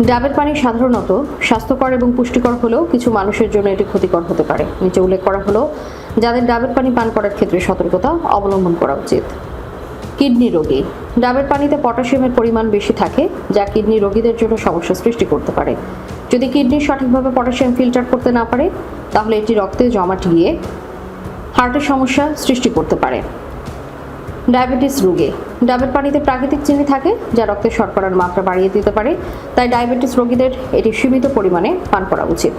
ডাবের পানি সাধারণত স্বাস্থ্যকর এবং পুষ্টিকর হলেও কিছু মানুষের জন্য এটি ক্ষতিকর হতে পারে। নিচে উল্লেখ করা হলো যাদের ডাবের পানি পান করার ক্ষেত্রে সতর্কতা অবলম্বন করা উচিত। কিডনি রোগী। ডাবের পানিতে পটাশিয়ামের পরিমাণ বেশি থাকে, যা কিডনি রোগীদের জন্য সমস্যা সৃষ্টি করতে পারে। যদি কিডনি সঠিকভাবে পটাশিয়াম ফিল্টার করতে না পারে, তাহলে এটি রক্তে জমাট গিয়ে হার্টের সমস্যা সৃষ্টি করতে পারে। ডায়াবেটিস রোগী। ডাবের পানিতে প্রাকৃতিক চিনি থাকে, যা রক্তে শর্করার মাত্রা বাড়িয়ে দিতে পারে, তাই ডায়াবেটিস রোগীদের এটি সীমিত পরিমাণে পান করা উচিত।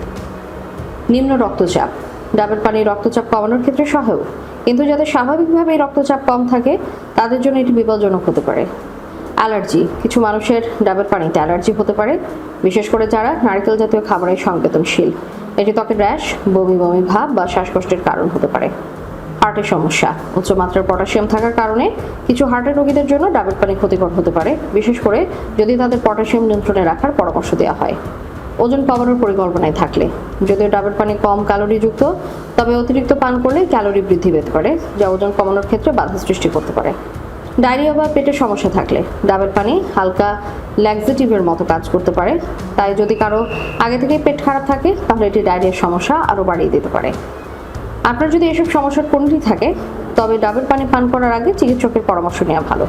নিম্ন রক্তচাপ। ডাবের পানি রক্তচাপ কমানোর ক্ষেত্রে সহায়ক, কিন্তু যাদের স্বাভাবিকভাবে রক্তচাপ কম থাকে তাদের জন্য এটি বিপজ্জনক হতে পারে। অ্যালার্জি। কিছু মানুষের ডাবের পানিতে অ্যালার্জি হতে পারে, বিশেষ করে যারা নারকেল জাতীয় খাবারের সংবেদনশীল। এটি ত্বকের র্যাশ, বমি বমি ভাব বা শ্বাসকষ্টের কারণ হতে পারে। হার্টের সমস্যা। উচ্চমাত্রার পটাশিয়াম থাকার কারণে কিছু হার্টের রোগীদের জন্য ডাবের পানি ক্ষতিকর হতে পারে, বিশেষ করে যদি তাদের পটাশিয়াম নিয়ন্ত্রণে রাখার পরামর্শ দেওয়া হয়। ওজন কমানোর পরিকল্পনায় থাকলে। যদিও ডাবের পানি কম ক্যালোরিযুক্ত, তবে অতিরিক্ত পান করলে ক্যালোরি বৃদ্ধি পেতে পারে, যা ওজন কমানোর ক্ষেত্রে বাধা সৃষ্টি করতে পারে। ডায়রিয়া বা পেটের সমস্যা থাকলে ডাবের পানি হালকা ল্যাক্সেটিভের মতো কাজ করতে পারে, তাই যদি কারো আগে থেকে পেট খারাপ থাকে তাহলে এটি ডায়রিয়ার সমস্যা আরও বাড়িয়ে দিতে পারে। আপনার যদি এসব সমস্যার কোনটি থাকে, তবে ডাবের পানি পান করার আগে চিকিৎসকের পরামর্শ নেওয়া ভালো।